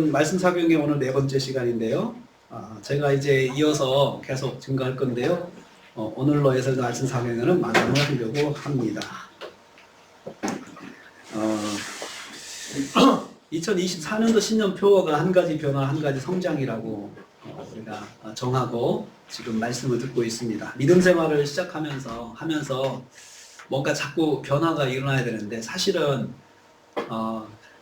여러분 말씀 사경의 오늘 네 번째 시간인데요. 제가 이제 이어서 계속 증거할 건데요. 오늘로 해서 말씀 사경에는 마감을 하려고 합니다. 2024년도 신년표어가 한 가지 변화, 한 가지 성장이라고 우리가 정하고 지금 말씀을 듣고 있습니다. 믿음 생활을 시작하면서 뭔가 자꾸 변화가 일어나야 되는데 사실은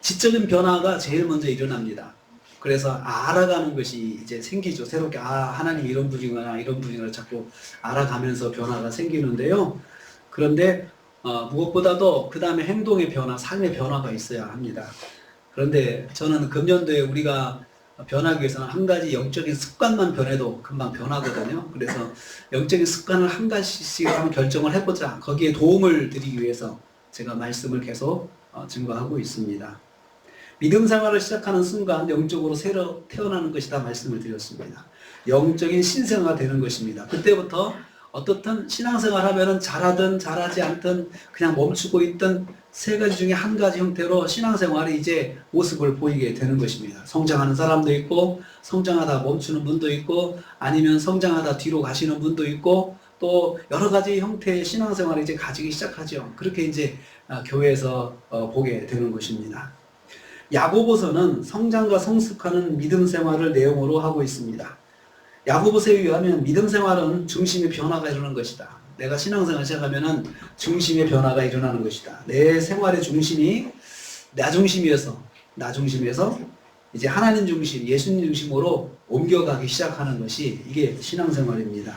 지적인 변화가 제일 먼저 일어납니다. 그래서 알아가는 것이 이제 생기죠. 새롭게 하나님 이런 분이구나 이런 분이구나 자꾸 알아가면서 변화가 생기는데요. 그런데 무엇보다도 그 다음에 행동의 변화, 삶의 변화가 있어야 합니다. 그런데 저는 금년도에 우리가 변하기 위해서는 한 가지 영적인 습관만 변해도 금방 변하거든요. 그래서 영적인 습관을 한 가지씩 한번 결정을 해보자. 거기에 도움을 드리기 위해서 제가 말씀을 계속 증거하고 있습니다. 믿음 생활을 시작하는 순간 영적으로 새로 태어나는 것이다 말씀을 드렸습니다. 영적인 신생아가 되는 것입니다. 그때부터 어떻든 신앙생활 하면은 잘하든 잘하지 않든 그냥 멈추고 있던 세 가지 중에 한 가지 형태로 신앙생활이 이제 모습을 보이게 되는 것입니다. 성장하는 사람도 있고 성장하다 멈추는 분도 있고 아니면 성장하다 뒤로 가시는 분도 있고 또 여러 가지 형태의 신앙생활을 이제 가지기 시작하죠. 그렇게 이제 교회에서 보게 되는 것입니다. 야고보서는 성장과 성숙하는 믿음 생활을 내용으로 하고 있습니다. 야고보서에 의하면 믿음 생활은 중심의 변화가 일어나는 것이다. 내가 신앙생활을 시작하면은 중심의 변화가 일어나는 것이다. 내 생활의 중심이 나 중심에서 이제 하나님 중심, 예수님 중심으로 옮겨가기 시작하는 것이 이게 신앙생활입니다.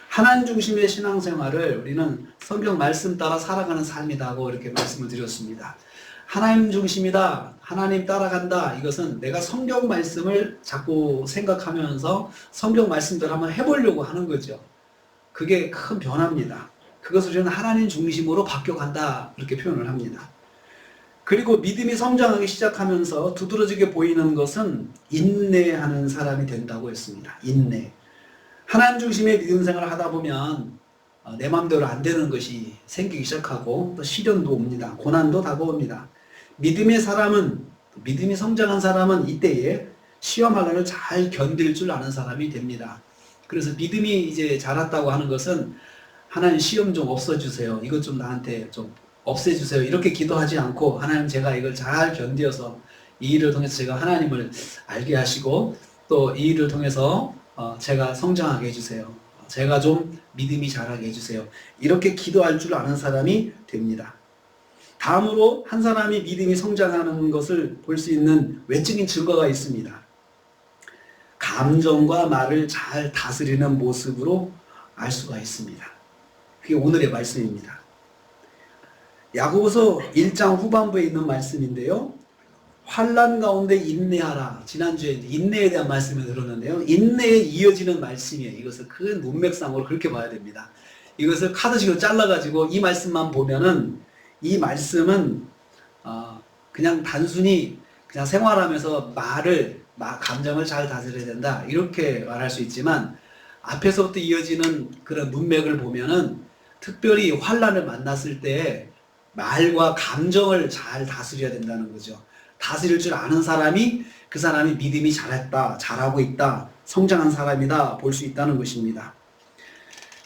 하나님 중심의 신앙생활을 우리는 성경 말씀 따라 살아가는 삶이다 하고 이렇게 말씀을 드렸습니다. 하나님 중심이다, 하나님 따라간다, 이것은 내가 성경 말씀을 자꾸 생각하면서 성경 말씀대로 한번 해보려고 하는 거죠. 그게 큰 변화입니다. 그것을 우리는 하나님 중심으로 바뀌어간다 이렇게 표현을 합니다. 그리고 믿음이 성장하기 시작하면서 두드러지게 보이는 것은 인내하는 사람이 된다고 했습니다. 인내. 하나님 중심의 믿음 생활을 하다 보면 내 마음대로 안 되는 것이 생기기 시작하고 또 시련도 옵니다. 고난도 다가옵니다. 믿음이 성장한 사람은 이때에 시험 환난을 잘 견딜 줄 아는 사람이 됩니다. 그래서 믿음이 이제 자랐다고 하는 것은 하나님 시험 좀 없어주세요. 이것 좀 나한테 좀 없애주세요. 이렇게 기도하지 않고 하나님 제가 이걸 잘 견뎌서 이 일을 통해서 제가 하나님을 알게 하시고 또 이 일을 통해서 제가 성장하게 해주세요. 제가 좀 믿음이 자라게 해주세요. 이렇게 기도할 줄 아는 사람이 됩니다. 다음으로 한 사람이 믿음이 성장하는 것을 볼 수 있는 외적인 증거가 있습니다. 감정과 말을 잘 다스리는 모습으로 알 수가 있습니다. 그게 오늘의 말씀입니다. 야고보서 1장 후반부에 있는 말씀인데요. 환난 가운데 인내하라. 지난주에 인내에 대한 말씀을 들었는데요. 인내에 이어지는 말씀이에요. 이것을 큰 문맥상으로 그렇게 봐야 됩니다. 이것을 카드식으로 잘라가지고 이 말씀만 보면은 이 말씀은 그냥 단순히 그냥 생활하면서 감정을 잘 다스려야 된다 이렇게 말할 수 있지만 앞에서부터 이어지는 그런 문맥을 보면은 특별히 환난을 만났을 때 말과 감정을 잘 다스려야 된다는 거죠. 다스릴 줄 아는 사람이 그 사람이 믿음이 잘했다, 잘하고 있다, 성장한 사람이다 볼 수 있다는 것입니다.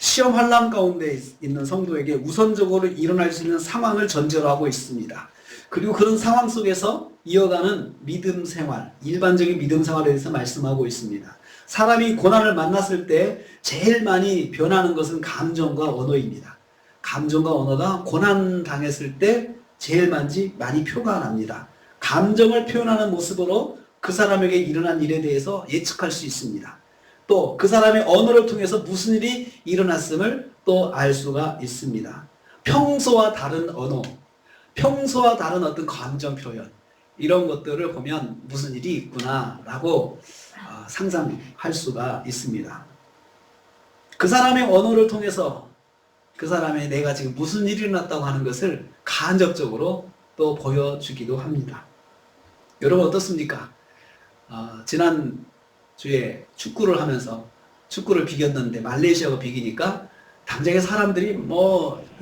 시험 환난 가운데 있는 성도에게 우선적으로 일어날 수 있는 상황을 전제로 하고 있습니다. 그리고 그런 상황 속에서 이어가는 믿음 생활, 일반적인 믿음 생활에 대해서 말씀하고 있습니다. 사람이 고난을 만났을 때 제일 많이 변하는 것은 감정과 언어입니다. 감정과 언어가 고난 당했을 때 제일 많이 표가 납니다. 감정을 표현하는 모습으로 그 사람에게 일어난 일에 대해서 예측할 수 있습니다. 또 그 사람의 언어를 통해서 무슨 일이 일어났음을 또 알 수가 있습니다. 평소와 다른 언어, 평소와 다른 어떤 감정 표현, 이런 것들을 보면 무슨 일이 있구나 라고 상상할 수가 있습니다. 그 사람의 언어를 통해서 그 사람의 내가 지금 무슨 일이 일어났다고 하는 것을 간접적으로 또 보여주기도 합니다. 여러분 어떻습니까? 지난 주에 축구를 하면서 축구를 비겼는데 말레이시아가 비기니까 당장에 사람들이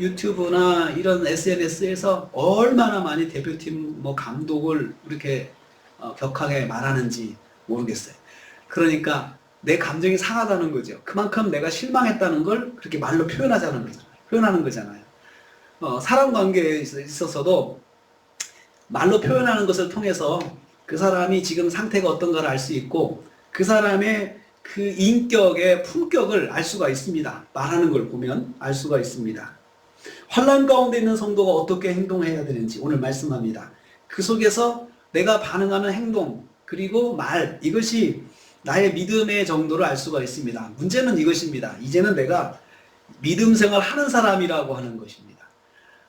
유튜브나 이런 SNS에서 얼마나 많이 대표팀 감독을 이렇게 격하게 말하는지 모르겠어요. 그러니까 내 감정이 상하다는 거죠. 그만큼 내가 실망했다는 걸 그렇게 말로 표현하는 거잖아요. 사람 관계에 있어서도 말로 표현하는 것을 통해서 그 사람이 지금 상태가 어떤가를 알 수 있고 그 사람의 그 인격의 품격을 알 수가 있습니다. 말하는 걸 보면 알 수가 있습니다. 환난 가운데 있는 성도가 어떻게 행동해야 되는지 오늘 말씀합니다. 그 속에서 내가 반응하는 행동 그리고 말 이것이 나의 믿음의 정도를 알 수가 있습니다. 문제는 이것입니다. 이제는 내가 믿음 생활 하는 사람이라고 하는 것입니다.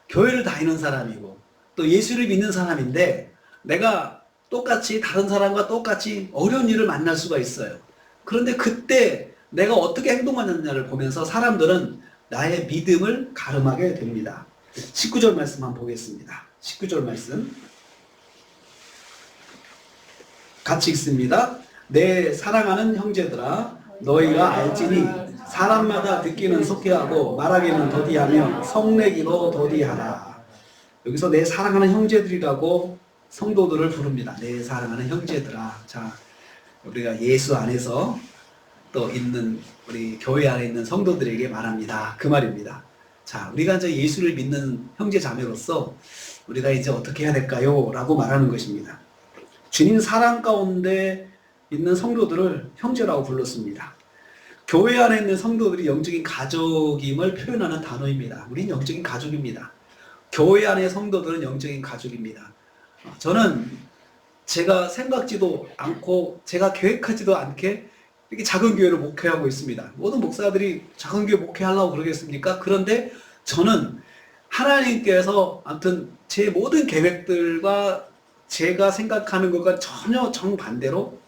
교회를 다니는 사람이고 또 예수를 믿는 사람인데 내가 똑같이 다른 사람과 똑같이 어려운 일을 만날 수가 있어요. 그런데 그때 내가 어떻게 행동하느냐를 보면서 사람들은 나의 믿음을 가름하게 됩니다. 19절 말씀 한번 보겠습니다. 19절 말씀 같이 읽습니다. 내 사랑하는 형제들아 너희가 알지니 사람마다 듣기는 속히하고 말하기는 더디하며 성내기도 더디하라. 여기서 내 사랑하는 형제들이라고 성도들을 부릅니다. 내 사랑하는 형제들아. 자, 우리가 예수 안에서 또 있는 우리 교회 안에 있는 성도들에게 말합니다. 그 말입니다. 자, 우리가 이제 예수를 믿는 형제 자매로서 우리가 이제 어떻게 해야 될까요? 라고 말하는 것입니다. 주님 사랑 가운데 있는 성도들을 형제라고 불렀습니다. 교회 안에 있는 성도들이 영적인 가족임을 표현하는 단어입니다. 우린 영적인 가족입니다. 교회 안의 성도들은 영적인 가족입니다. 저는 제가 생각지도 않고 제가 계획하지도 않게 이렇게 작은 교회를 목회하고 있습니다. 모든 목사들이 작은 교회 목회하려고 그러겠습니까? 그런데 저는 하나님께서 아무튼 제 모든 계획들과 제가 생각하는 것과 전혀 정반대로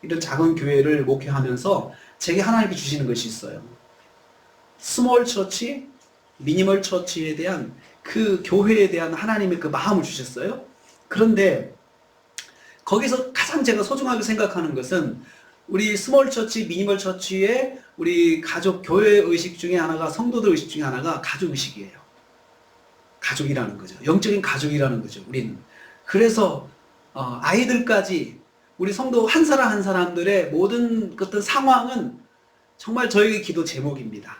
이런 작은 교회를 목회하면서 제게 하나님께 주시는 것이 있어요. 스몰 처치, 미니멀 처치에 대한 그 교회에 대한 하나님의 그 마음을 주셨어요. 그런데 거기서 가장 제가 소중하게 생각하는 것은 우리 스몰 처치, 미니멀 처치의 우리 가족 교회 의식 중에 하나가 성도들 의식 중에 하나가 가족 의식이에요. 가족이라는 거죠. 영적인 가족이라는 거죠. 우리는. 그래서 아이들까지 우리 성도 한 사람 한 사람들의 모든 어떤 상황은 정말 저에게 기도 제목입니다.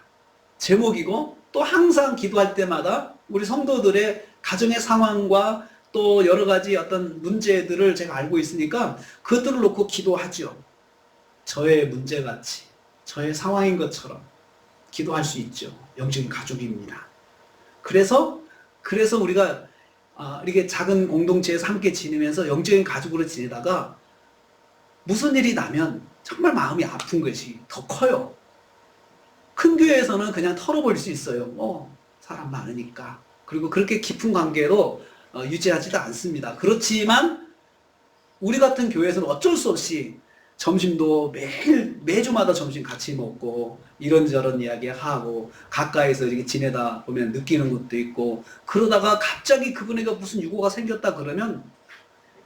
제목이고 또 항상 기도할 때마다 우리 성도들의 가정의 상황과 또 여러 가지 어떤 문제들을 제가 알고 있으니까 그것들을 놓고 기도하죠. 저의 문제같이 저의 상황인 것처럼 기도할 수 있죠. 영적인 가족입니다. 그래서 우리가 이렇게 작은 공동체에서 함께 지내면서 영적인 가족으로 지내다가 무슨 일이 나면 정말 마음이 아픈 것이 더 커요. 큰 교회에서는 그냥 털어버릴 수 있어요. 사람 많으니까. 그리고 그렇게 깊은 관계로 유지하지도 않습니다. 그렇지만 우리 같은 교회에서는 어쩔 수 없이 점심도 매주마다 점심 같이 먹고 이런저런 이야기하고 가까이서 이렇게 지내다 보면 느끼는 것도 있고 그러다가 갑자기 그분에게 무슨 유고가 생겼다 그러면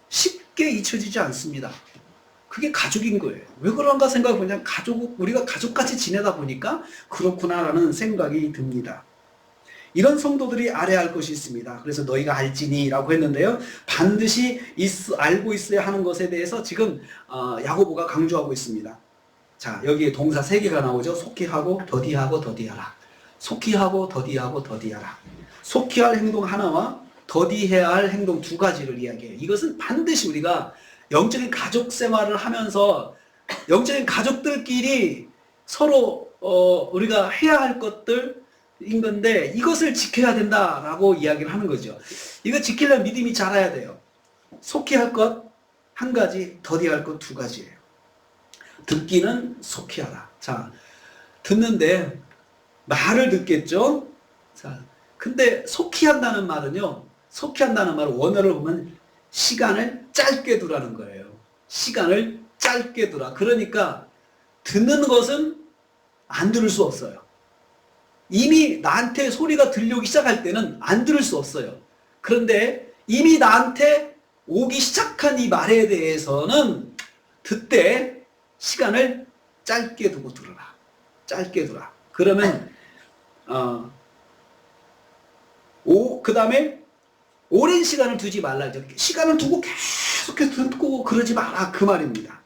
쉽게 잊혀지지 않습니다. 그게 가족인 거예요. 왜 그런가 생각해보면 우리가 가족같이 지내다 보니까 그렇구나라는 생각이 듭니다. 이런 성도들이 알아야 할 것이 있습니다. 그래서 너희가 알지니 라고 했는데요. 반드시 알고 있어야 하는 것에 대해서 지금 야고보가 강조하고 있습니다. 자, 여기에 동사 3개가 나오죠. 속히 하고 더디하고 더디하라. 속히 하고 더디하고 더디하라. 속히 할 행동 하나와 더디해야 할 행동 2가지를 이야기해요. 이것은 반드시 우리가 영적인 가족 생활을 하면서 영적인 가족들끼리 서로 우리가 해야 할 것들인 건데 이것을 지켜야 된다라고 이야기를 하는 거죠. 이거 지키려면 믿음이 자라야 돼요. 속히 할 것 1가지, 더디해야 할 것 2가지예요. 듣기는 속히 하라. 자, 듣는데 말을 듣겠죠? 자, 근데 속히 한다는 말은요. 속히 한다는 말은 원어를 보면 시간을 짧게 두라는 거예요. 시간을 짧게 두라. 그러니까 듣는 것은 안 들을 수 없어요. 이미 나한테 소리가 들려오기 시작할 때는 안 들을 수 없어요. 그런데 이미 나한테 오기 시작한 이 말에 대해서는 듣되 시간을 짧게 두고 들어라. 짧게 두라. 그러면 그 다음에 오랜 시간을 두지 말라. 시간을 두고 계속해서 듣고 그러지 마라 그 말입니다.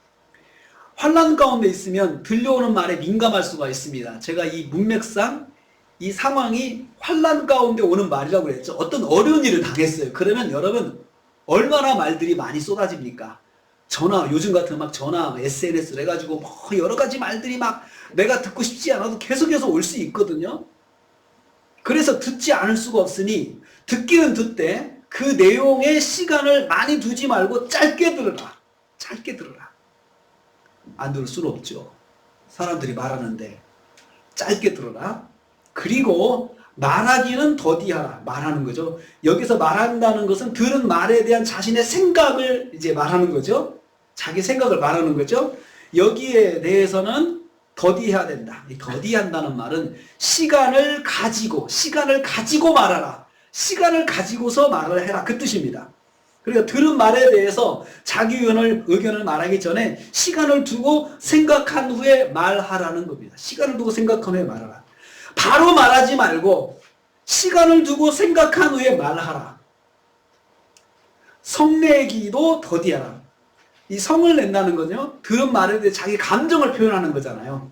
환난 가운데 있으면 들려오는 말에 민감할 수가 있습니다. 제가 이 문맥상 이 상황이 환난 가운데 오는 말이라고 그랬죠. 어떤 어려운 일을 당했어요. 그러면 여러분 얼마나 말들이 많이 쏟아집니까? 전화, 요즘 같은 막 전화, SNS를 해가지고 뭐 여러 가지 말들이 막 내가 듣고 싶지 않아도 계속해서 올 수 있거든요. 그래서 듣지 않을 수가 없으니 듣기는 듣되 그 내용에 시간을 많이 두지 말고 짧게 들으라. 짧게 들으라. 안 들을 수는 없죠. 사람들이 말하는데 짧게 들어라. 그리고 말하기는 더디하라. 말하는 거죠. 여기서 말한다는 것은 들은 말에 대한 자신의 생각을 이제 말하는 거죠. 자기 생각을 말하는 거죠. 여기에 대해서는 더디해야 된다. 이 더디한다는 말은 시간을 가지고 말하라. 시간을 가지고서 말을 해라. 그 뜻입니다. 그러니까 들은 말에 대해서 자기 의견을 말하기 전에 시간을 두고 생각한 후에 말하라는 겁니다. 시간을 두고 생각한 후에 말하라. 바로 말하지 말고 시간을 두고 생각한 후에 말하라. 성내기도 더디하라. 이 성을 낸다는 건요, 들은 말에 대해 자기 감정을 표현하는 거잖아요.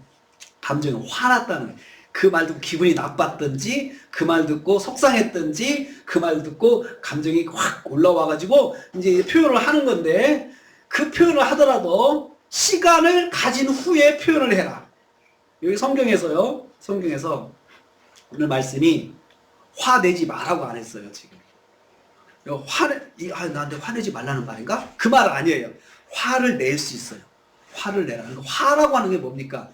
감정이 화났다는 거예요. 그 말 듣고 기분이 나빴든지, 그 말 듣고 속상했든지, 그 말 듣고 감정이 확 올라와가지고 이제 표현을 하는 건데, 그 표현을 하더라도 시간을 가진 후에 표현을 해라. 여기 성경에서요, 성경에서 오늘 말씀이 화내지 마라고 안 했어요, 지금. 나한테 화내지 말라는 말인가? 그 말 아니에요. 화를 낼 수 있어요. 화를 내라. 그러니까 화라고 하는 게 뭡니까?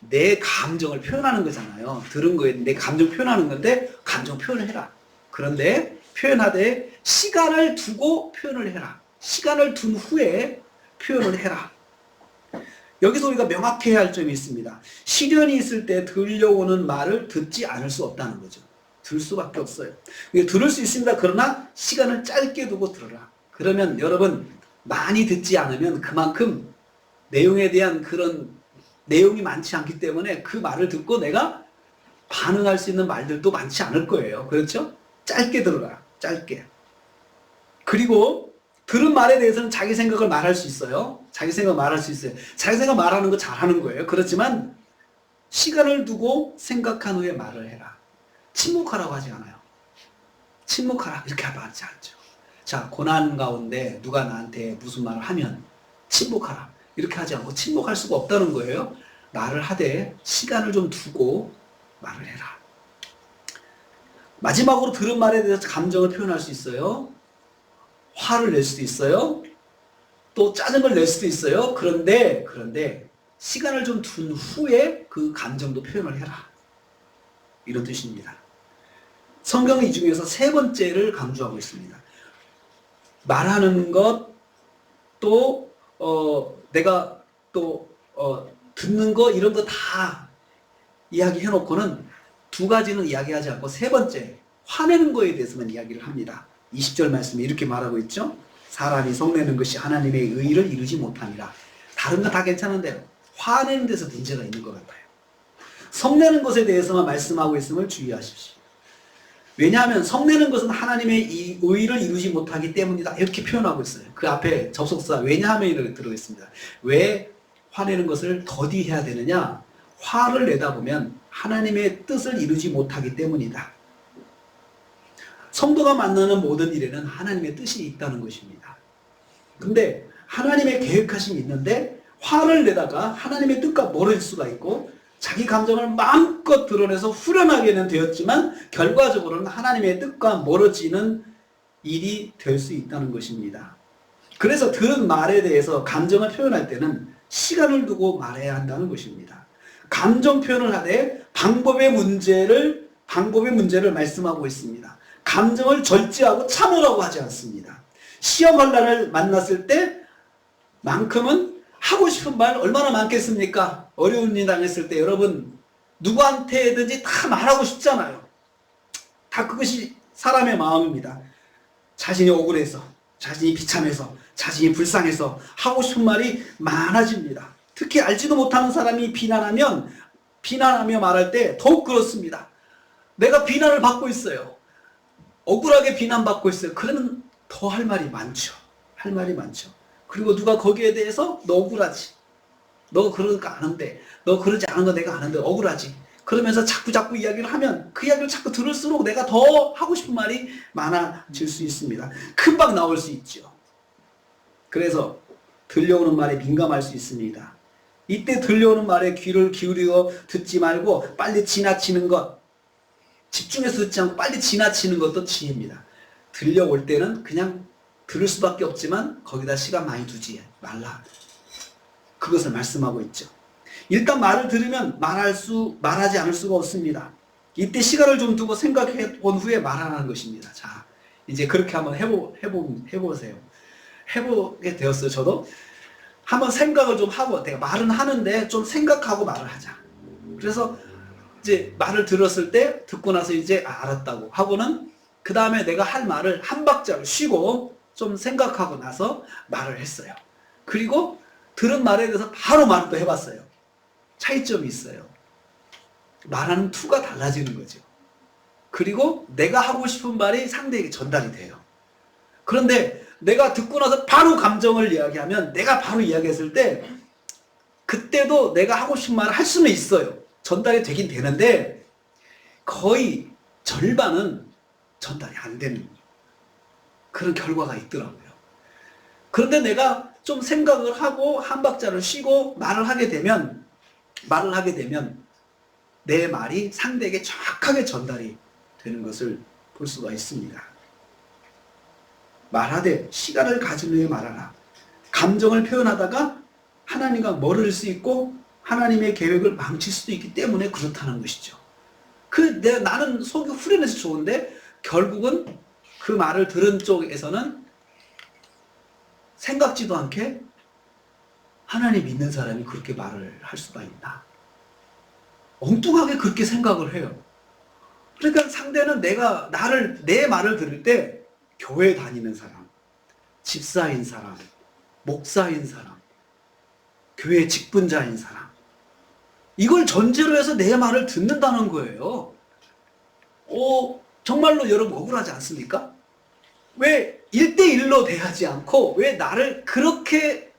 내 감정을 표현하는 거잖아요. 들은 거에 내 감정 표현하는 건데 감정 표현을 해라. 그런데 표현하되 시간을 두고 표현을 해라. 시간을 둔 후에 표현을 해라. 여기서 우리가 명확해야 할 점이 있습니다. 시련이 있을 때 들려오는 말을 듣지 않을 수 없다는 거죠. 들을 수밖에 없어요. 들을 수 있습니다. 그러나 시간을 짧게 두고 들어라. 그러면 여러분 많이 듣지 않으면 그만큼 내용에 대한 그런 내용이 많지 않기 때문에 그 말을 듣고 내가 반응할 수 있는 말들도 많지 않을 거예요. 그렇죠? 짧게 들어라. 짧게. 그리고 들은 말에 대해서는 자기 생각을 말할 수 있어요. 자기 생각 말할 수 있어요. 자기 생각 말하는 거 잘하는 거예요. 그렇지만 시간을 두고 생각한 후에 말을 해라. 침묵하라고 하지 않아요. 침묵하라 이렇게 하지 않죠. 자, 고난 가운데 누가 나한테 무슨 말을 하면 침묵하라 이렇게 하지 않고 침묵할 수가 없다는 거예요. 말을 하되 시간을 좀 두고 말을 해라. 마지막으로 들은 말에 대해서 감정을 표현할 수 있어요. 화를 낼 수도 있어요. 또 짜증을 낼 수도 있어요. 그런데 시간을 좀 둔 후에 그 감정도 표현을 해라. 이런 뜻입니다. 성경은 이 중에서 세 번째를 강조하고 있습니다. 말하는 것, 또 내가 또 듣는 거 이런 거 다 이야기해놓고는 두 가지는 이야기하지 않고 세 번째 화내는 거에 대해서만 이야기를 합니다. 20절 말씀에 이렇게 말하고 있죠. 사람이 성내는 것이 하나님의 의를 이루지 못함이라. 다른 거 다 괜찮은데 화내는 데서 문제가 있는 것 같아요. 성내는 것에 대해서만 말씀하고 있음을 주의하십시오. 왜냐하면 성내는 것은 하나님의 이 의를 이루지 못하기 때문이다. 이렇게 표현하고 있어요. 그 앞에 접속사 왜냐하면 이렇게 들어있습니다. 왜 화내는 것을 더디해야 되느냐? 화를 내다 보면 하나님의 뜻을 이루지 못하기 때문이다. 성도가 만나는 모든 일에는 하나님의 뜻이 있다는 것입니다. 근데 하나님의 계획하심이 있는데 화를 내다가 하나님의 뜻과 멀어질 수가 있고 자기 감정을 마음껏 드러내서 후련하게는 되었지만 결과적으로는 하나님의 뜻과 멀어지는 일이 될 수 있다는 것입니다. 그래서 들은 말에 대해서 감정을 표현할 때는 시간을 두고 말해야 한다는 것입니다. 감정 표현을 하되 방법의 문제를 말씀하고 있습니다. 감정을 절제하고 참으라고 하지 않습니다. 시험할 날을 만났을 때만큼은 하고 싶은 말 얼마나 많겠습니까? 어려운 일 당했을 때 여러분 누구한테든지 다 말하고 싶잖아요. 다 그것이 사람의 마음입니다. 자신이 억울해서, 자신이 비참해서, 자신이 불쌍해서 하고 싶은 말이 많아집니다. 특히 알지도 못하는 사람이 비난하며 말할 때 더욱 그렇습니다. 내가 비난을 받고 있어요. 억울하게 비난받고 있어요. 그러면 더 할 말이 많죠. 할 말이 많죠. 그리고 누가 거기에 대해서 너 억울하지. 너 그러니까 아는데, 너 그러지 않은 거 내가 아는데 억울하지. 그러면서 자꾸 이야기를 하면 그 이야기를 자꾸 들을수록 내가 더 하고 싶은 말이 많아질 수 있습니다. 금방 나올 수 있죠. 그래서 들려오는 말에 민감할 수 있습니다. 이때 들려오는 말에 귀를 기울여 듣지 말고 빨리 지나치는 것, 집중해서 듣지 않고 빨리 지나치는 것도 지혜입니다. 들려올 때는 그냥 들을 수밖에 없지만 거기다 시간 많이 두지 말라. 그것을 말씀하고 있죠. 일단 말을 들으면 말하지 않을 수가 없습니다. 이때 시간을 좀 두고 생각해 본 후에 말하는 것입니다. 자, 이제 그렇게 한번 해보세요. 해보게 되었어요. 저도 한번 생각을 좀 하고, 내가 말은 하는데 좀 생각하고 말을 하자. 그래서 이제 말을 들었을 때 듣고 나서 이제 알았다고 하고는 그 다음에 내가 할 말을 한 박자를 쉬고 좀 생각하고 나서 말을 했어요. 그리고 들은 말에 대해서 바로 말을 또 해봤어요. 차이점이 있어요. 말하는 투가 달라지는 거죠. 그리고 내가 하고 싶은 말이 상대에게 전달이 돼요. 그런데 내가 듣고 나서 바로 감정을 이야기하면, 내가 바로 이야기했을 때 그때도 내가 하고 싶은 말을 할 수는 있어요. 전달이 되긴 되는데 거의 절반은 전달이 안 되는 그런 결과가 있더라고요. 그런데 내가 좀 생각을 하고 한 박자를 쉬고 말을 하게 되면 내 말이 상대에게 정확하게 전달이 되는 것을 볼 수가 있습니다. 말하되 시간을 가진 후에 말하라. 감정을 표현하다가 하나님과 멀어질 수 있고 하나님의 계획을 망칠 수도 있기 때문에 그렇다는 것이죠. 나는 속이 후련해서 좋은데 결국은 그 말을 들은 쪽에서는 생각지도 않게 하나님 믿는 사람이 그렇게 말을 할 수가 있나. 엉뚱하게 그렇게 생각을 해요. 그러니까 상대는 내 말을 들을 때 교회 다니는 사람, 집사인 사람, 목사인 사람, 교회 직분자인 사람, 이걸 전제로 해서 내 말을 듣는다는 거예요. 정말로 여러분 억울하지 않습니까? 왜 1대1로 대하지 않고 왜 나를 그렇게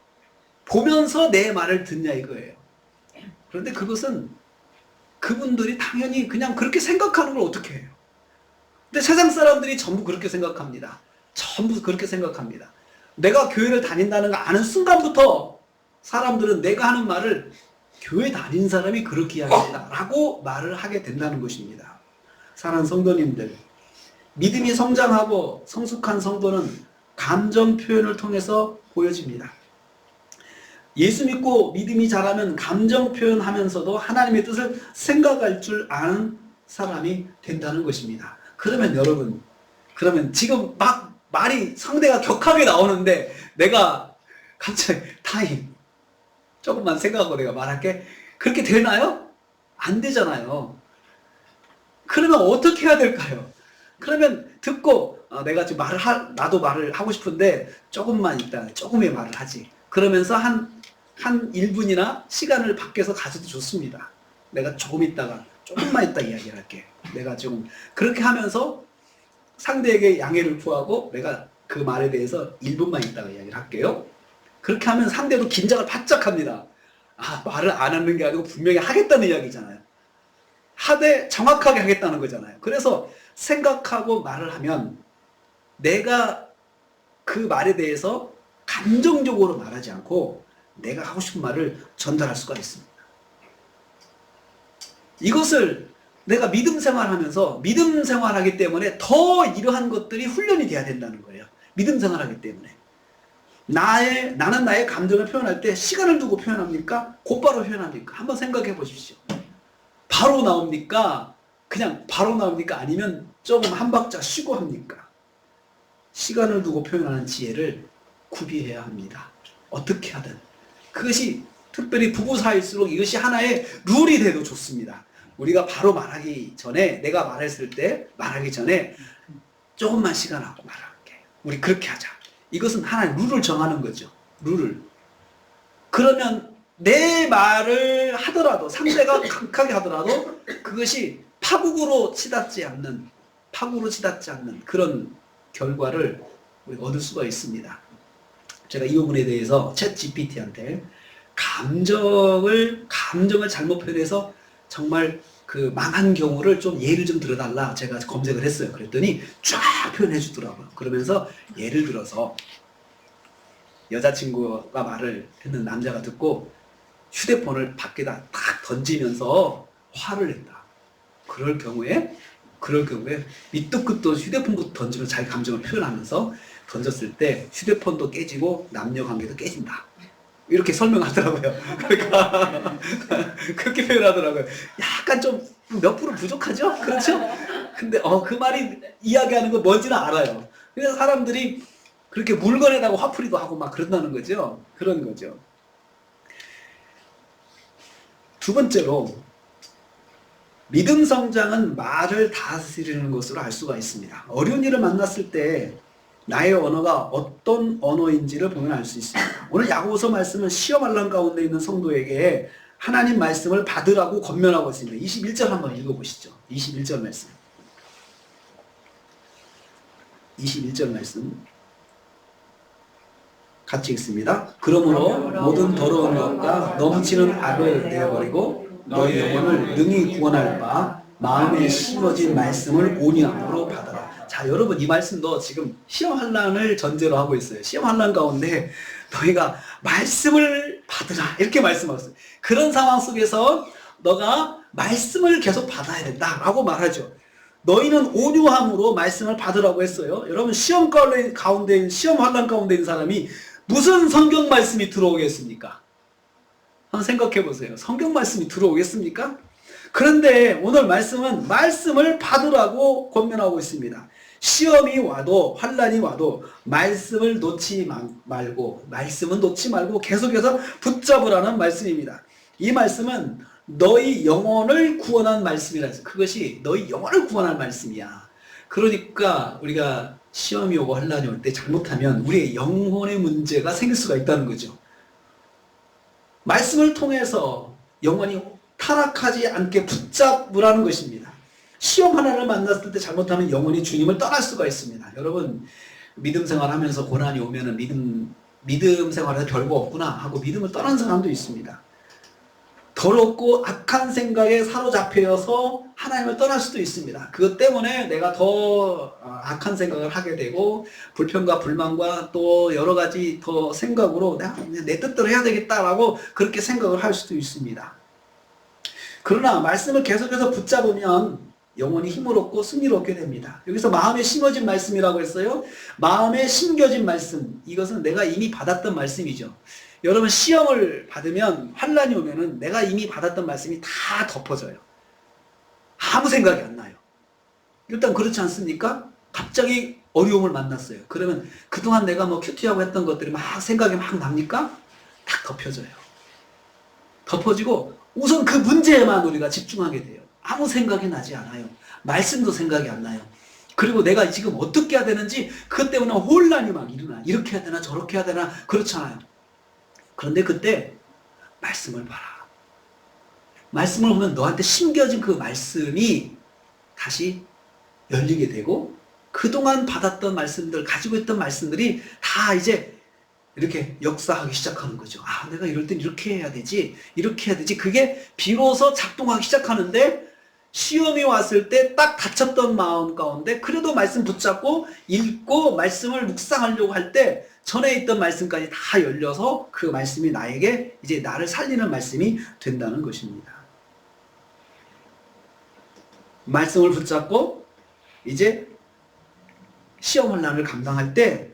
보면서 내 말을 듣냐 이거예요. 그런데 그것은 그분들이 당연히 그냥 그렇게 생각하는 걸 어떻게 해요? 근데 세상 사람들이 전부 그렇게 생각합니다. 전부 그렇게 생각합니다. 내가 교회를 다닌다는 거 아는 순간부터 사람들은 내가 하는 말을 교회 다닌 사람이 그렇게 이야기한다 라고 말을 하게 된다는 것입니다. 사랑하는 성도님들, 믿음이 성장하고 성숙한 성도는 감정 표현을 통해서 보여집니다. 예수 믿고 믿음이 자라면 감정 표현하면서도 하나님의 뜻을 생각할 줄 아는 사람이 된다는 것입니다. 그러면 여러분, 지금 막 말이 상대가 격하게 나오는데 내가 갑자기 타임 조금만 생각하고 내가 말할게. 그렇게 되나요? 안 되잖아요. 그러면 어떻게 해야 될까요? 그러면 듣고 내가 지금 나도 말을 하고 싶은데 조금만 있다, 조금의 말을 하지. 그러면서 한 1분이나 시간을 밖에서 가져도 좋습니다. 내가 조금만 있다 이야기를 할게. 내가 지금 그렇게 하면서 상대에게 양해를 구하고 내가 그 말에 대해서 1분만 있다가 이야기를 할게요. 그렇게 하면 상대도 긴장을 바짝 합니다. 말을 안 하는 게 아니고 분명히 하겠다는 이야기잖아요. 하되 정확하게 하겠다는 거잖아요. 그래서 생각하고 말을 하면 내가 그 말에 대해서 감정적으로 말하지 않고 내가 하고 싶은 말을 전달할 수가 있습니다. 이것을 내가 믿음 생활하기 때문에 더 이러한 것들이 훈련이 돼야 된다는 거예요. 믿음 생활하기 때문에. 나는 나의 감정을 표현할 때 시간을 두고 표현합니까? 곧바로 표현합니까? 한번 생각해 보십시오. 바로 나옵니까? 그냥 바로 나옵니까? 아니면 조금 한 박자 쉬고 합니까? 시간을 두고 표현하는 지혜를 구비해야 합니다. 어떻게 하든. 그것이 특별히 부부 사이일수록 이것이 하나의 룰이 돼도 좋습니다. 우리가 바로 말하기 전에, 내가 말하기 전에 조금만 시간하고 말할게. 우리 그렇게 하자. 이것은 하나의 룰을 정하는 거죠. 룰을. 그러면 내 말을 하더라도, 상대가 강하게 하더라도 그것이 파국으로 치닫지 않는 그런 결과를 우리가 얻을 수가 있습니다. 제가 이 부분에 대해서 챗 GPT한테 감정을 잘못 표현해서 정말 그 망한 경우를 좀 예를 좀 들어달라 제가 검색을 했어요. 그랬더니 쫙 표현해 주더라고요. 그러면서 예를 들어서 여자친구가 말을 했는 남자가 듣고 휴대폰을 밖에다 탁 던지면서 화를 냈다. 그럴 경우에 밑도 끝도 휴대폰부터 던지면 자기 감정을 표현하면서 던졌을 때 휴대폰도 깨지고 남녀 관계도 깨진다. 이렇게 설명하더라고요. 그러니까 그렇게 표현하더라고요. 약간 좀 몇 프로 부족하죠? 그렇죠? 근데 그 말이 이야기하는 건 뭔지는 알아요. 그래서 사람들이 그렇게 물건에다가 화풀이도 하고 막 그런다는 거죠. 그런 거죠. 두 번째로 믿음 성장은 말을 다스리는 것으로 알 수가 있습니다. 어려운 일을 만났을 때 나의 언어가 어떤 언어인지를 보면 알 수 있습니다. 오늘 야고보서 말씀은 시험 환난 가운데 있는 성도에게 하나님 말씀을 받으라고 권면하고 있습니다. 21절 한번 읽어보시죠. 21절 말씀. 21절 말씀 같이 읽습니다. 그러므로 모든 더러운 것과 넘치는 악을 내어버리고 너희 영혼을 능히 구원할 바 마음에 심어진 말씀을 온유함으로 받아라. 자, 여러분 이 말씀도 지금 시험 환난을 전제로 하고 있어요. 시험 환난 가운데 너희가 말씀을 받으라 이렇게 말씀하셨어요. 그런 상황 속에서 너가 말씀을 계속 받아야 된다라고 말하죠. 너희는 온유함으로 말씀을 받으라고 했어요. 여러분 시험 가운데 시험 환난 가운데 있는 사람이 무슨 성경 말씀이 들어오겠습니까? 한번 생각해 보세요. 성경 말씀이 들어오겠습니까? 그런데 오늘 말씀은 말씀을 받으라고 권면하고 있습니다. 시험이 와도 환난이 와도 말씀을 놓지 말고 말씀은 놓지 말고 계속해서 붙잡으라는 말씀입니다. 이 말씀은 너희 영혼을 구원한 말씀이라 해서 그것이 너희 영혼을 구원한 말씀이야. 그러니까 우리가 시험이 오고 환난이 올 때 잘못하면 우리의 영혼의 문제가 생길 수가 있다는 거죠. 말씀을 통해서 영혼이 타락하지 않게 붙잡으라는 것입니다. 시험 하나를 만났을 때 잘못하면 영혼이 주님을 떠날 수가 있습니다. 여러분 믿음 생활하면서 고난이 오면은 믿음 생활에서 별거 없구나 하고 믿음을 떠난 사람도 있습니다. 더럽고 악한 생각에 사로잡혀서 하나님을 떠날 수도 있습니다. 그것 때문에 내가 더 악한 생각을 하게 되고 불평과 불만과 또 여러 가지 더 생각으로 내가 내 뜻대로 해야 되겠다라고 그렇게 생각을 할 수도 있습니다. 그러나 말씀을 계속해서 붙잡으면 영혼이 힘을 얻고 승리를 얻게 됩니다. 여기서 마음에 심어진 말씀이라고 했어요. 마음에 심겨진 말씀, 이것은 내가 이미 받았던 말씀이죠. 여러분 시험을 받으면 환난이 오면은 내가 이미 받았던 말씀이 다 덮어져요. 아무 생각이 안 나요. 일단 그렇지 않습니까? 갑자기 어려움을 만났어요. 그러면 그동안 내가 뭐 큐티하고 했던 것들이 막 생각이 막 납니까? 딱 덮여져요. 덮어지고 우선 그 문제에만 우리가 집중하게 돼요. 아무 생각이 나지 않아요. 말씀도 생각이 안 나요. 그리고 내가 지금 어떻게 해야 되는지 그것 때문에 혼란이 막 일어나. 이렇게 해야 되나 저렇게 해야 되나 그렇잖아요. 그런데 그때 말씀을 봐라. 말씀을 보면 너한테 심겨진 그 말씀이 다시 열리게 되고 그동안 받았던 말씀들, 가지고 있던 말씀들이 다 이제 이렇게 역사하기 시작하는 거죠. 아, 내가 이럴 땐 이렇게 해야 되지, 이렇게 해야 되지. 그게 비로소 작동하기 시작하는데 시험이 왔을 때 딱 닫혔던 마음 가운데 그래도 말씀 붙잡고 읽고 말씀을 묵상하려고 할 때 전에 있던 말씀까지 다 열려서 그 말씀이 나에게 이제 나를 살리는 말씀이 된다는 것입니다. 말씀을 붙잡고 이제 시험 환난을 감당할 때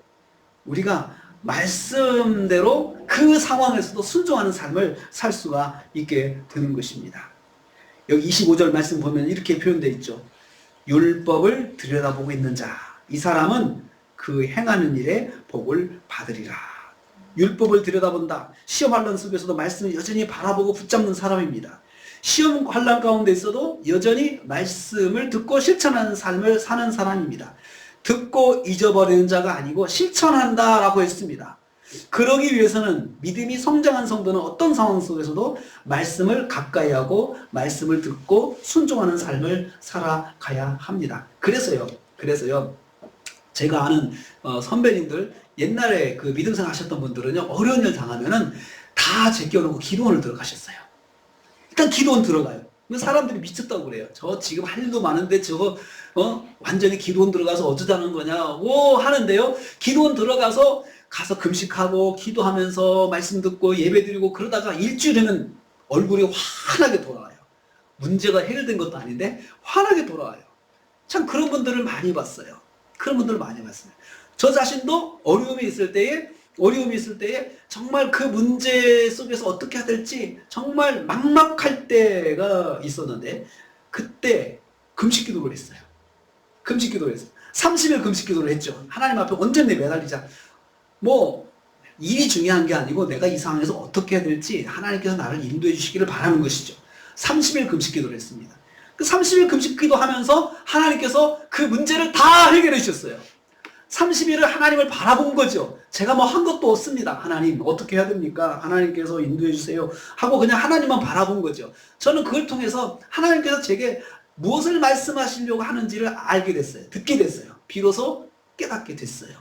우리가 말씀대로 그 상황에서도 순종하는 삶을 살 수가 있게 되는 것입니다. 여기 25절 말씀 보면 이렇게 표현되어 있죠. 율법을 들여다보고 있는 자, 이 사람은 그 행하는 일에 복을 받으리라. 율법을 들여다본다. 시험 환난 속에서도 말씀을 여전히 바라보고 붙잡는 사람입니다. 시험 환난 가운데 있어도 여전히 말씀을 듣고 실천하는 삶을 사는 사람입니다. 듣고 잊어버리는 자가 아니고 실천한다라고 했습니다. 그러기 위해서는 믿음이 성장한 성도는 어떤 상황 속에서도 말씀을 가까이 하고 말씀을 듣고 순종하는 삶을 살아가야 합니다. 그래서요. 제가 아는 선배님들 옛날에 그 믿음생활 하셨던 분들은요, 어려운 일 당하면은 다 제껴놓고 기도원을 들어가셨어요. 일단 기도원 들어가요. 사람들이 미쳤다고 그래요. 저 지금 할 일도 많은데 저거 완전히 기도원 들어가서 어쩌자는 거냐고 하는데요. 기도원 들어가서 가서 금식하고 기도하면서 말씀 듣고 예배 드리고 그러다가 일주일에는 얼굴이 환하게 돌아와요. 문제가 해결된 것도 아닌데 환하게 돌아와요. 참 그런 분들을 많이 봤어요. 그런 분들을 많이 봤어요. 저 자신도 어려움이 있을 때에 정말 그 문제 속에서 어떻게 해야 될지 정말 막막할 때가 있었는데 그때 금식 기도를 했어요. 금식 기도를 했어요. 30일 금식 기도를 했죠. 하나님 앞에 온전히 매달리자. 뭐 일이 중요한 게 아니고 내가 이 상황에서 어떻게 해야 될지 하나님께서 나를 인도해 주시기를 바라는 것이죠. 30일 금식 기도를 했습니다. 그 30일 금식 기도하면서 하나님께서 그 문제를 다 해결해 주셨어요. 30일을 하나님을 바라본 거죠. 제가 뭐 한 것도 없습니다. 하나님 어떻게 해야 됩니까? 하나님께서 인도해 주세요 하고 그냥 하나님만 바라본 거죠. 저는 그걸 통해서 하나님께서 제게 무엇을 말씀하시려고 하는지를 알게 됐어요. 듣게 됐어요. 비로소 깨닫게 됐어요.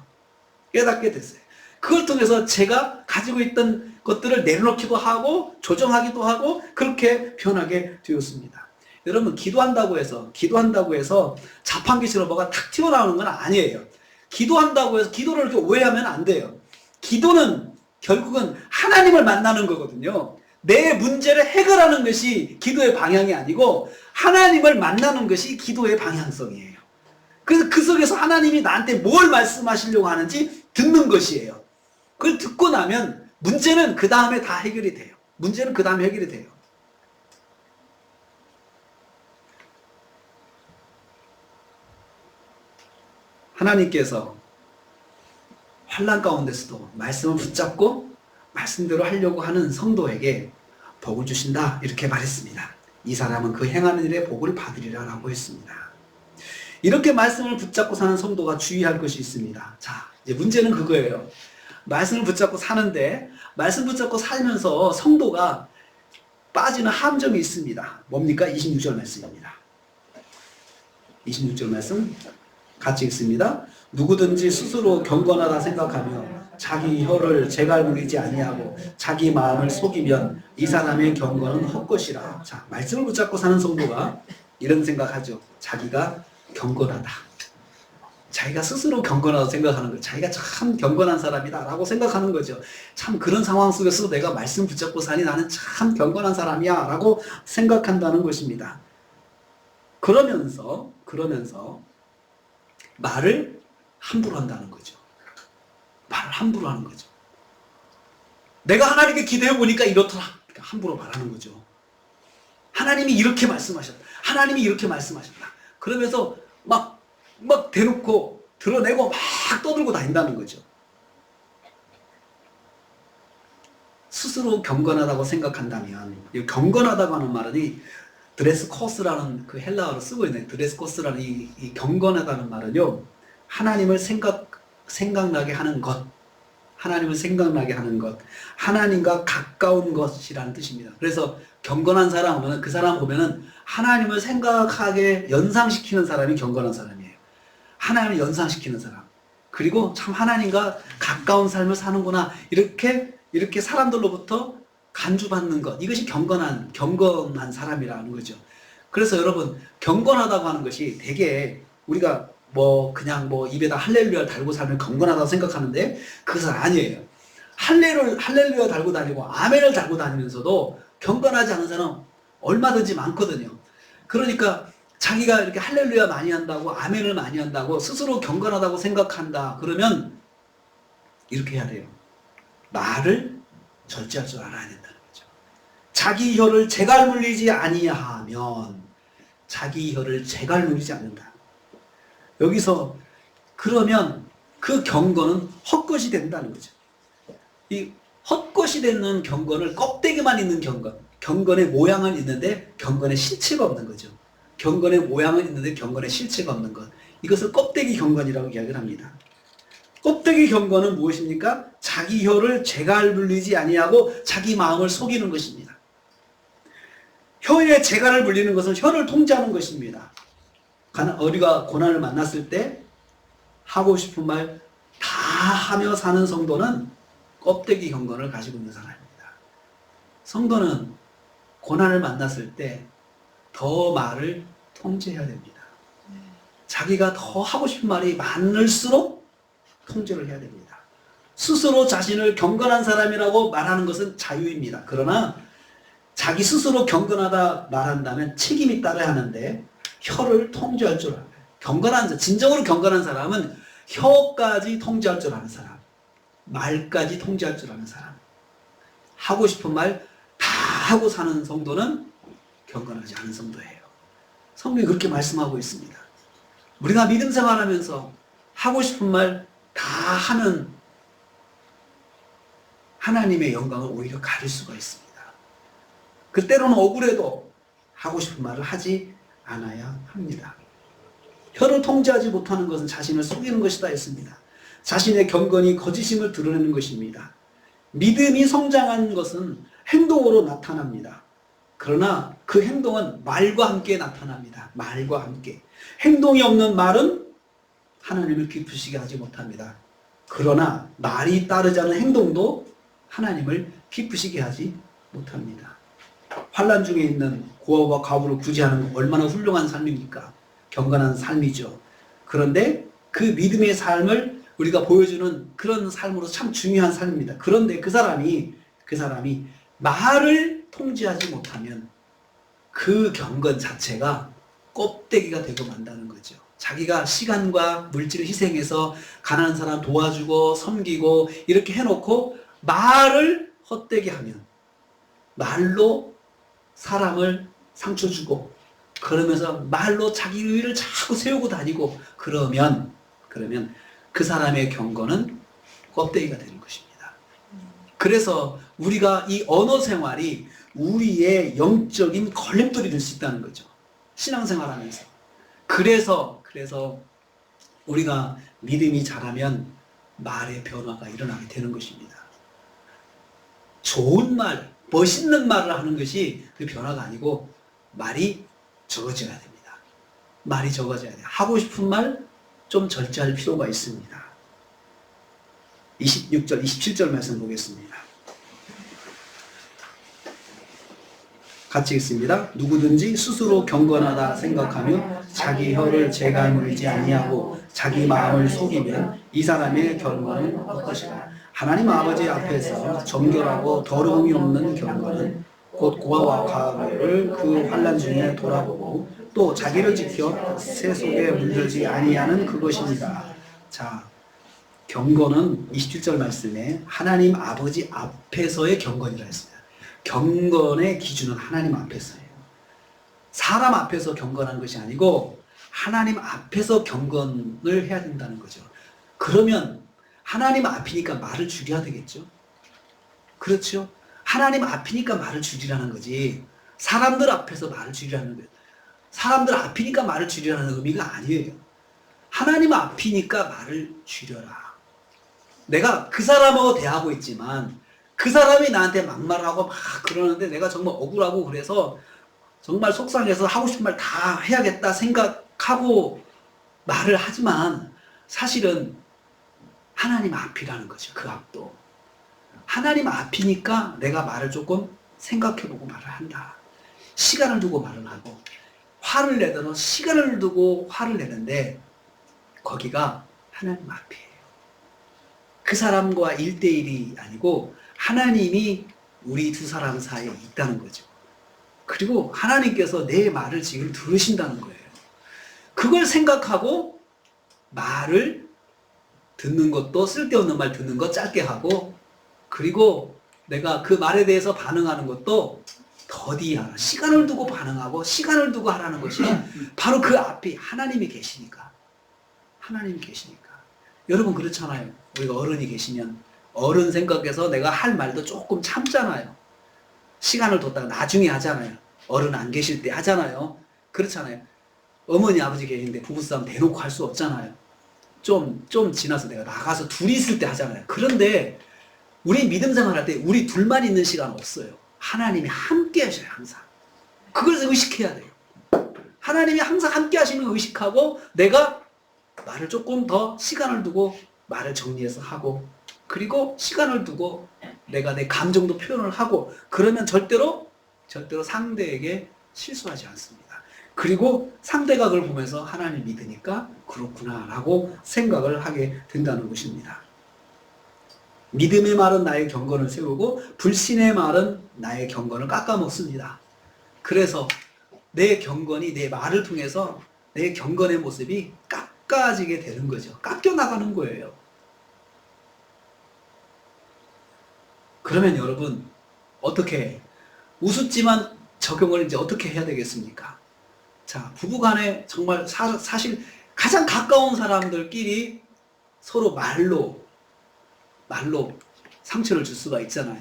깨닫게 됐어요. 그걸 통해서 제가 가지고 있던 것들을 내려놓기도 하고 조정하기도 하고 그렇게 변하게 되었습니다. 여러분 기도한다고 해서 자판기처럼 뭐가 탁 튀어나오는 건 아니에요. 기도한다고 해서 기도를 이렇게 오해하면 안 돼요. 기도는 결국은 하나님을 만나는 거거든요. 내 문제를 해결하는 것이 기도의 방향이 아니고 하나님을 만나는 것이 기도의 방향성이에요. 그래서 그 속에서 하나님이 나한테 뭘 말씀하시려고 하는지 듣는 것이에요. 그걸 듣고 나면 문제는 그 다음에 다 해결이 돼요. 문제는 그 다음에 해결이 돼요. 하나님께서 환난 가운데서도 말씀을 붙잡고 말씀대로 하려고 하는 성도에게 복을 주신다 이렇게 말했습니다. 이 사람은 그 행하는 일에 복을 받으리라 라고 했습니다. 이렇게 말씀을 붙잡고 사는 성도가 주의할 것이 있습니다. 자, 이제 문제는 그거예요. 말씀을 붙잡고 사는데 말씀 붙잡고 살면서 성도가 빠지는 함정이 있습니다. 뭡니까? 26절 말씀입니다. 26절 말씀 같이 읽습니다. 누구든지 스스로 경건하다 생각하며 자기 혀를 재갈무리지 아니하고 자기 마음을 속이면 이 사람의 경건은 헛것이라. 자, 말씀을 붙잡고 사는 성도가 이런 생각하죠. 자기가 경건하다. 자기가 스스로 경건하다고 생각하는 거예요. 자기가 참 경건한 사람이다 라고 생각하는 거죠. 참 그런 상황 속에서 내가 말씀 붙잡고 사니 나는 참 경건한 사람이야 라고 생각한다는 것입니다. 그러면서 말을 함부로 한다는 거죠. 말을 함부로 하는 거죠. 내가 하나님께 기도해 보니까 이렇더라. 그러니까 함부로 말하는 거죠. 하나님이 이렇게 말씀하셨다. 하나님이 이렇게 말씀하셨다. 그러면서 막 대놓고 드러내고 막 떠들고 다닌다는 거죠. 스스로 경건하다고 생각한다면, 이 경건하다고 하는 말은 드레스 코스라는 그 헬라어로 쓰고 있는 드레스 코스라는 이 경건하다는 말은요, 하나님을 생각나게 하는 것, 하나님을 생각나게 하는 것, 하나님과 가까운 것이라는 뜻입니다. 그래서 경건한 사람은 그 사람 보면은 하나님을 생각하게 연상시키는 사람이 경건한 사람이에요. 하나님을 연상시키는 사람. 그리고 참 하나님과 가까운 삶을 사는구나. 이렇게 사람들로부터 간주받는 것. 이것이 경건한 사람이라는 거죠. 그래서 여러분, 경건하다고 하는 것이 되게 우리가 그냥 입에다 할렐루야 달고 살면 경건하다고 생각하는데 그것은 아니에요. 할렐루야 달고 다니고 아멘을 달고 다니면서도 경건하지 않은 사람 얼마든지 많거든요. 그러니까 자기가 이렇게 할렐루야 많이 한다고 아멘을 많이 한다고 스스로 경건하다고 생각한다. 그러면 이렇게 해야 돼요. 말을 절제할 줄 알아야 된다는 거죠. 자기 혀를 재갈물리지 아니하면 자기 혀를 재갈물리지 않는다. 여기서 그러면 그 경건은 헛것이 된다는 거죠. 이 헛것이 되는 경건을 껍데기만 있는 경건의 모양은 있는데 경건의 실체가 없는 거죠. 경건의 모양은 있는데 경건의 실체가 없는 것. 이것을 껍데기 경건이라고 이야기를 합니다. 껍데기 경건은 무엇입니까? 자기 혀를 재갈물리지 아니하고 자기 마음을 속이는 것입니다. 혀에 재갈을 물리는 것은 혀를 통제하는 것입니다. 우리가 고난을 만났을 때 하고 싶은 말 다 하며 사는 성도는 껍데기 경건을 가지고 있는 사람입니다. 성도는 고난을 만났을 때 더 말을 통제해야 됩니다. 자기가 더 하고 싶은 말이 많을수록 통제를 해야 됩니다. 스스로 자신을 경건한 사람이라고 말하는 것은 자유입니다. 그러나 자기 스스로 경건하다 말한다면 책임이 따라야 하는데 혀를 통제할 줄 알아요. 경건한, 진정으로 경건한 사람은 혀까지 통제할 줄 아는 사람, 말까지 통제할 줄 아는 사람, 하고 싶은 말 다 하고 사는 성도는 경건하지 않은 성도예요. 성경이 그렇게 말씀하고 있습니다. 우리가 믿음 생활하면서 하고 싶은 말 다 하는 하나님의 영광을 오히려 가릴 수가 있습니다. 그때로는 억울해도 하고 싶은 말을 하지 않아야 합니다. 혀를 통제하지 못하는 것은 자신을 속이는 것이다 했습니다. 자신의 경건이 거짓임을 드러내는 것입니다. 믿음이 성장한 것은 행동으로 나타납니다. 그러나 그 행동은 말과 함께 나타납니다. 말과 함께. 행동이 없는 말은 하나님을 기쁘시게 하지 못합니다. 그러나 말이 따르지 않은 행동도 하나님을 기쁘시게 하지 못합니다. 환난 중에 있는 고아와 과부를 구제하는 건 얼마나 훌륭한 삶입니까? 경건한 삶이죠. 그런데 그 믿음의 삶을 우리가 보여주는 그런 삶으로 참 중요한 삶입니다. 그런데 그 사람이 말을 통제하지 못하면 그 경건 자체가 껍데기가 되고 만다는 거죠. 자기가 시간과 물질을 희생해서 가난한 사람 도와주고 섬기고 이렇게 해놓고 말을 헛되게 하면, 말로 사람을 상처 주고 그러면서 말로 자기 의를 자꾸 세우고 다니고 그러면 그 사람의 경건은 껍데기가 되는 것입니다. 그래서 우리가 이 언어 생활이 우리의 영적인 걸림돌이 될 수 있다는 거죠. 신앙생활하면서. 그래서 우리가 믿음이 자라면 말의 변화가 일어나게 되는 것입니다. 좋은 말, 멋있는 말을 하는 것이 그 변화가 아니고 말이 적어져야 됩니다. 말이 적어져야 돼요. 하고 싶은 말 좀 절제할 필요가 있습니다. 26절, 27절 말씀 보겠습니다. 같이 읽습니다. 누구든지 스스로 경건하다 생각하며 자기 혀를 재갈물지 아니하고 자기 마음을 속이면 이 사람의 결과는 어떠시까? 하나님 아버지 앞에서 정결하고 더러움이 없는 경건은 곧 고아와 과부를 그 환난 중에 돌아보고 또 자기를 지켜 새 속에 물들지 아니하는 그것입니다. 자, 경건은 27절 말씀에 하나님 아버지 앞에서의 경건이라 했습니다. 경건의 기준은 하나님 앞에서예요. 사람 앞에서 경건하는 것이 아니고 하나님 앞에서 경건을 해야 된다는 거죠. 그러면 하나님 앞이니까 말을 줄여야 되겠죠. 그렇죠? 하나님 앞이니까 말을 줄이라는 거지 사람들 앞에서 말을 줄이라는 거예요. 사람들 앞이니까 말을 줄이라는 의미가 아니에요. 하나님 앞이니까 말을 줄여라. 내가 그 사람하고 대하고 있지만 그 사람이 나한테 막말하고 막 그러는데 내가 정말 억울하고 그래서 정말 속상해서 하고 싶은 말 다 해야겠다 생각하고 말을 하지만 사실은 하나님 앞이라는 거죠. 그 앞도. 하나님 앞이니까 내가 말을 조금 생각해보고 말을 한다. 시간을 두고 말을 하고 화를 내더라도 시간을 두고 화를 내는데 거기가 하나님 앞이에요. 그 사람과 1대1이 아니고 하나님이 우리 두 사람 사이에 있다는 거죠. 그리고 하나님께서 내 말을 지금 들으신다는 거예요. 그걸 생각하고 말을 듣는 것도 쓸데없는 말 듣는 거 짧게 하고 그리고 내가 그 말에 대해서 반응하는 것도 더디하라. 시간을 두고 반응하고 시간을 두고 하라는 것이 바로 그 앞이 하나님이 계시니까. 하나님이 계시니까. 여러분 그렇잖아요. 우리가 어른이 계시면 어른 생각해서 내가 할 말도 조금 참잖아요. 시간을 뒀다가 나중에 하잖아요. 어른 안 계실 때 하잖아요. 그렇잖아요. 어머니 아버지 계신데 부부싸움 대놓고 할 수 없잖아요. 좀 지나서 내가 나가서 둘이 있을 때 하잖아요. 그런데 우리 믿음 생활할 때 우리 둘만 있는 시간 없어요. 하나님이 함께 하셔요. 항상. 그걸 의식해야 돼요. 하나님이 항상 함께 하시는 걸 의식하고 내가 말을 조금 더 시간을 두고 말을 정리해서 하고, 그리고 시간을 두고 내가 내 감정도 표현을 하고, 그러면 절대로 상대에게 실수하지 않습니다. 그리고 상대가 그걸 보면서 하나님 믿으니까 그렇구나 라고 생각을 하게 된다는 것입니다. 믿음의 말은 나의 경건을 세우고 불신의 말은 나의 경건을 깎아먹습니다. 그래서 내 경건이 내 말을 통해서 내 경건의 모습이 깎아지게 되는 거죠. 깎여나가는 거예요. 그러면 여러분 어떻게 우습지만 적용을 이제 어떻게 해야 되겠습니까? 자, 부부간에 정말 사실 가장 가까운 사람들끼리 서로 말로 상처를 줄 수가 있잖아요.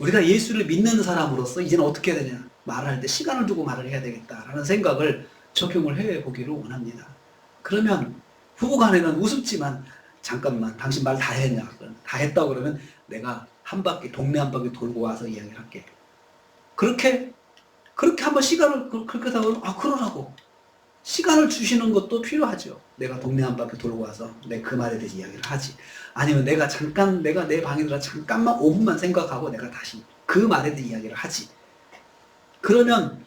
우리가 예수를 믿는 사람으로서 이제는 어떻게 해야 되냐? 말할 때 시간을 두고 말을 해야 되겠다라는 생각을 적용을 해보기를 원합니다. 그러면 부부간에는 우습지만 잠깐만 당신 말 다 했냐? 다 했다고 그러면 내가 동네 한 바퀴 돌고 와서 이야기를 할게. 그렇게 한번 시간을 그렇게 하다 보면 그러라고 시간을 주시는 것도 필요하죠. 내가 동네 한 바퀴 돌고 와서 내가 그 말에 대해서 이야기를 하지. 아니면 내가 내 방에 들어 잠깐만 5분만 생각하고 내가 다시 그 말에 대해 이야기를 하지. 그러면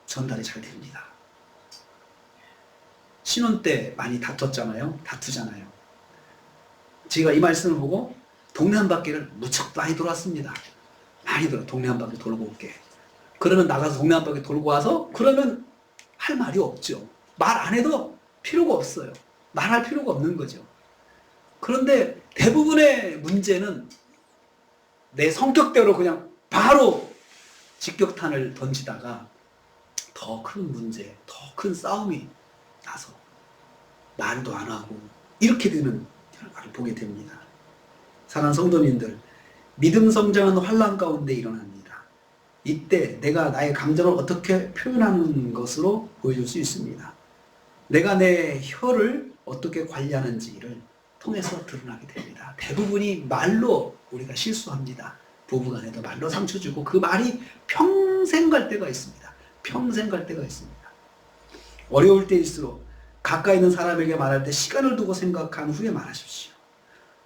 전달이 잘 됩니다. 신혼 때 많이 다투잖아요. 제가 이 말씀을 보고 동네 한 바퀴를 무척 많이 돌았습니다. 동네 한 바퀴 돌고 올게. 그러면 나가서 동네 한 바퀴 돌고 와서 그러면 할 말이 없죠. 말 안 해도 필요가 없어요. 말할 필요가 없는 거죠. 그런데 대부분의 문제는 내 성격대로 그냥 바로 직격탄을 던지다가 더 큰 문제, 더 큰 싸움이 나서 말도 안 하고 이렇게 되는 결과를 보게 됩니다. 사랑하는 성도님들, 믿음 성장은 환난 가운데 일어납니다. 이때 내가 나의 감정을 어떻게 표현하는 것으로 보여줄 수 있습니다. 내가 내 혀를 어떻게 관리하는지를 통해서 드러나게 됩니다. 대부분이 말로 우리가 실수합니다. 부부간에도 말로 상처 주고 그 말이 평생 갈 때가 있습니다. 평생 갈 때가 있습니다. 어려울 때일수록 가까이 있는 사람에게 말할 때 시간을 두고 생각한 후에 말하십시오.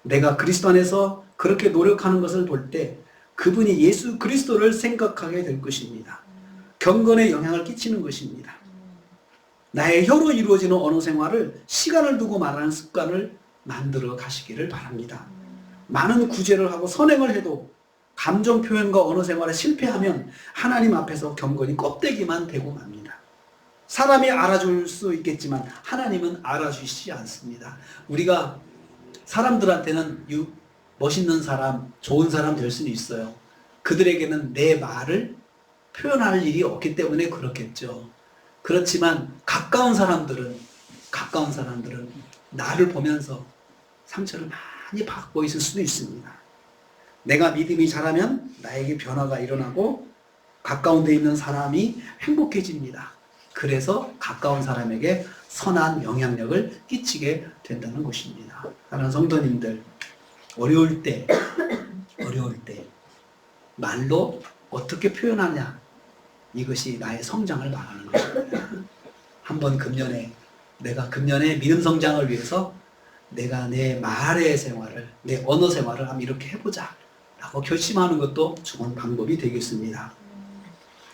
내가 그리스도 안에서 그렇게 노력하는 것을 볼 때 그분이 예수 그리스도를 생각하게 될 것입니다. 경건에 영향을 끼치는 것입니다. 나의 혀로 이루어지는 언어 생활을 시간을 두고 말하는 습관을 만들어 가시기를 바랍니다. 많은 구제를 하고 선행을 해도 감정 표현과 언어 생활에 실패하면 하나님 앞에서 경건이 껍데기만 되고 맙니다. 사람이 알아줄 수 있겠지만 하나님은 알아주시지 않습니다. 우리가 사람들한테는 멋있는 사람, 좋은 사람 될 수는 있어요. 그들에게는 내 말을 표현할 일이 없기 때문에 그렇겠죠. 그렇지만 가까운 사람들은 나를 보면서 상처를 많이 받고 있을 수도 있습니다. 내가 믿음이 자라면 나에게 변화가 일어나고 가까운 데 있는 사람이 행복해집니다. 그래서 가까운 사람에게 선한 영향력을 끼치게 된다는 것입니다. 사랑하는 성도님들, 어려울 때 말로 어떻게 표현하냐, 이것이 나의 성장을 말하는 것입니다. 한번 내가 금년에 믿음 성장을 위해서 내가 내 말의 생활을, 내 언어 생활을 한번 이렇게 해보자 라고 결심하는 것도 좋은 방법이 되겠습니다.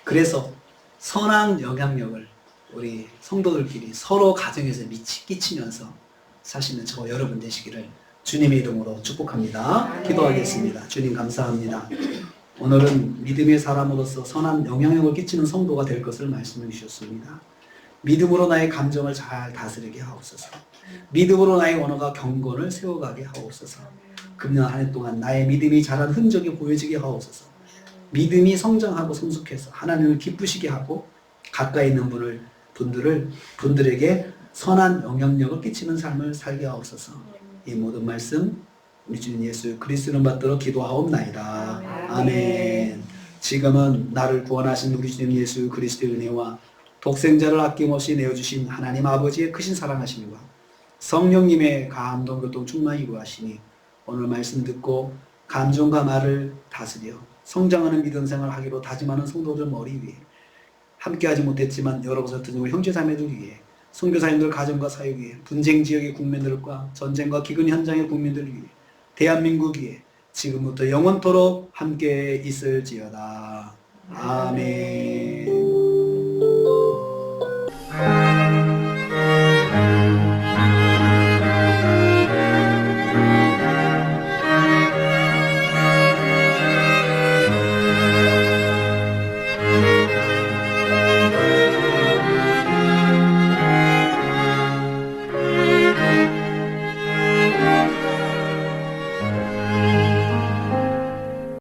그래서 선한 영향력을 우리 성도들끼리 서로 가정에서 끼치면서 사시는 저와 여러분 되시기를 주님의 이름으로 축복합니다. 기도하겠습니다. 주님 감사합니다. 오늘은 믿음의 사람으로서 선한 영향력을 끼치는 성도가 될 것을 말씀해 주셨습니다. 믿음으로 나의 감정을 잘 다스리게 하옵소서. 믿음으로 나의 언어가 경건을 세워가게 하옵소서. 금년 한 해 동안 나의 믿음이 자란 흔적이 보여지게 하옵소서. 믿음이 성장하고 성숙해서 하나님을 기쁘시게 하고 가까이 있는 분들에게 선한 영향력을 끼치는 삶을 살게 하옵소서. 이 모든 말씀 우리 주님 예수 그리스도를 받들어 기도하옵나이다. 아멘. 지금은 나를 구원하신 우리 주님 예수 그리스도의 은혜와 독생자를 아낌없이 내어주신 하나님 아버지의 크신 사랑하심과 성령님의 감동 교통 충만히 구하시니 오늘 말씀 듣고 감정과 말을 다스려 성장하는 믿음 생활을 하기로 다짐하는 성도들 머리 위에 함께하지 못했지만 여러분을 듣는 우리 형제자매들 위해 선교사님들 가정과 사역 위에, 분쟁 지역의 국민들과 전쟁과 기근 현장의 국민들을 위해, 대한민국 위에 지금부터 영원토록 함께 있을지어다. 아멘.